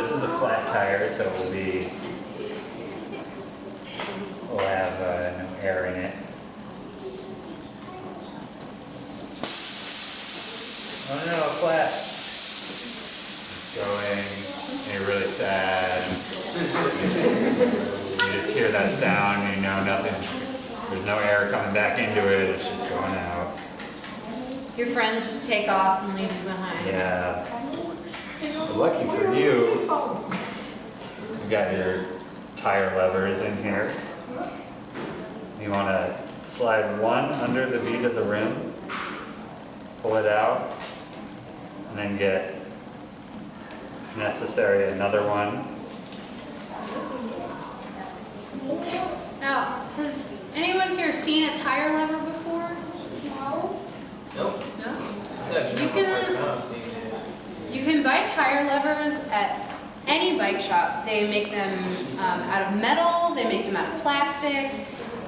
this is a flat tire, so we'll have no air in it. Oh no, flat. It's going, and you're really sad. You just hear that sound, and you know nothing. There's no air coming back into it, it's just going out. Your friends just take off and leave you behind. Yeah. But lucky for you, you got your tire levers in here. You want to slide one under the bead of the rim, pull it out, and then get, if necessary, another one. Now, has anyone here seen a tire lever before? Nope. No? You You can buy tire levers at any bike shop. They make them out of metal, they make them out of plastic.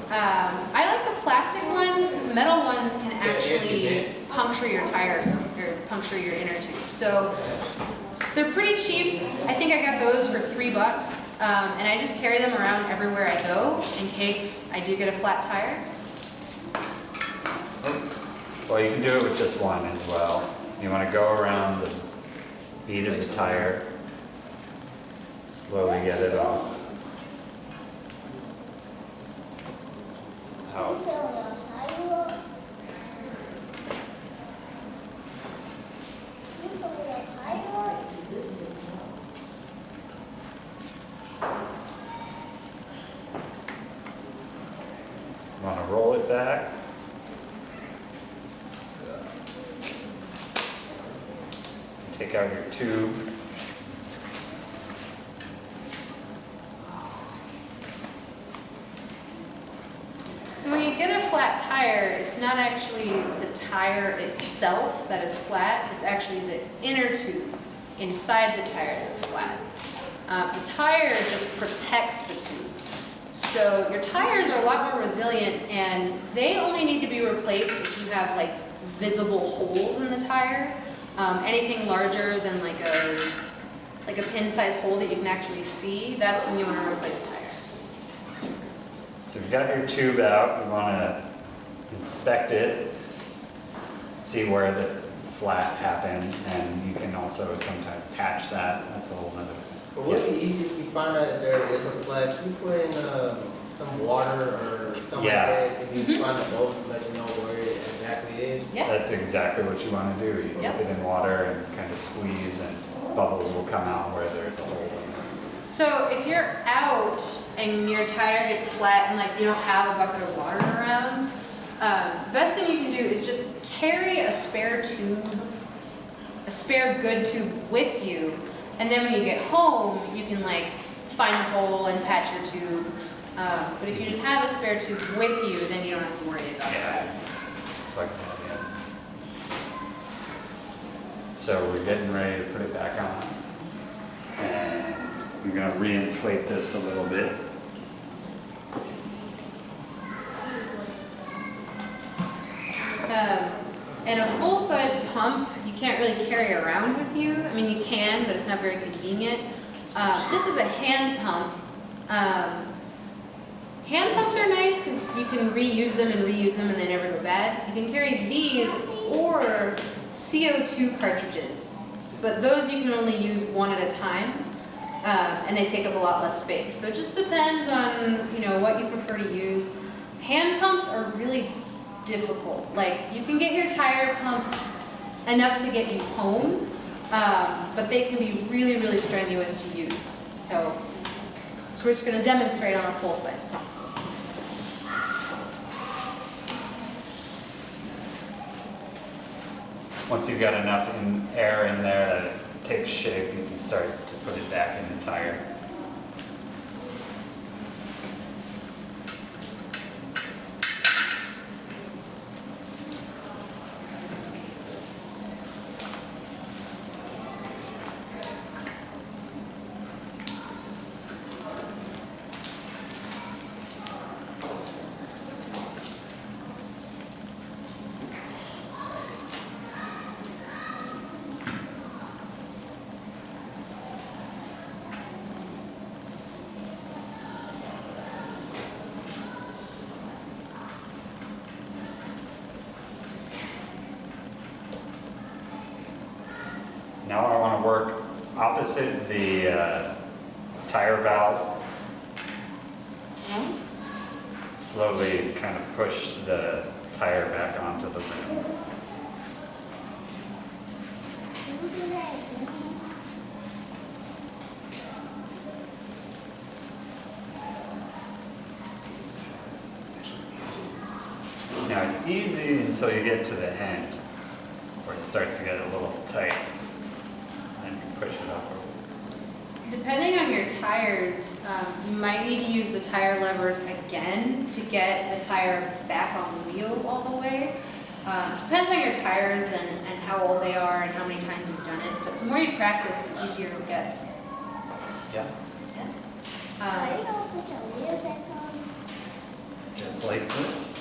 I like the plastic ones because metal ones can actually puncture your tires or puncture your inner tube. So they're pretty cheap. I think I got those for $3, and I just carry them around everywhere I go in case I do get a flat tire. Well, you can do it with just one as well. You want to go around the bead of the tire, slowly get it off. Out. Want to roll it back. Take out your tube. So when you get a flat tire, it's not actually the tire itself that is flat, it's actually the inner tube inside the tire that's flat. The tire just protects the tube. So your tires are a lot more resilient and they only need to be replaced if you have like visible holes in the tire. Anything larger than like a pin-sized hole that you can actually see, that's when you want to replace tires. So you've got your tube out, you want to inspect it, see where the flat happened, and you can also sometimes patch that. That's a whole other thing. But would it be easy if you find out that there is a flat? You put in some water or something like that, if you find a bolt to let you know where it exactly is? Yeah. That's exactly what you want to do. You dip it in water and kind of squeeze, and bubbles will come out where there's a hole in it. So if you're out and your tire gets flat and like you don't have a bucket of water around, the best thing you can do is just carry a spare tube, a spare good tube with you, and then when you get home, you can like find the hole and patch your tube. But if you just have a spare tube with you, then you don't have to worry about that. Like that, yeah. So we're getting ready to put it back on. And we're going to re-inflate this a little bit. And a full-size pump, you can't really carry around with you. I mean, you can, but it's not very convenient. This is a hand pump. Hand pumps are nice because you can reuse them and they never go bad. You can carry these or CO2 cartridges, but those you can only use one at a time, and they take up a lot less space. So it just depends on what you prefer to use. Hand pumps are really difficult. Like you can get your tire pumped enough to get you home, but they can be really, really strenuous to use. So we're just going to demonstrate on a full-size pump. Once you've got enough air in there that it takes shape, you can start to put it back in the tire. opposite the tire valve. Slowly kind of push the tire back onto the rim. Now it's easy until you get to the end, where it starts to get a little tight. And you push it up. Depending on your tires, you might need to use the tire levers again to get the tire back on the wheel all the way. Depends on your tires and how old they are and how many times you've done it, but the more you practice, the easier it'll get. Yeah. Just like this.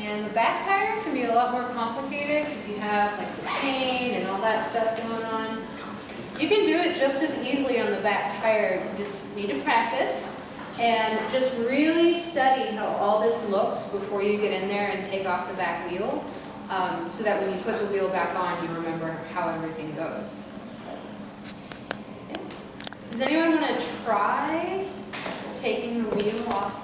And the back tire can be a lot more complicated because you have like the chain and all that stuff going on. You can do it just as easily on the back tire. You just need to practice and just really study how all this looks before you get in there and take off the back wheel, so that when you put the wheel back on, you remember how everything goes. Okay. Does anyone want to try taking the wheel off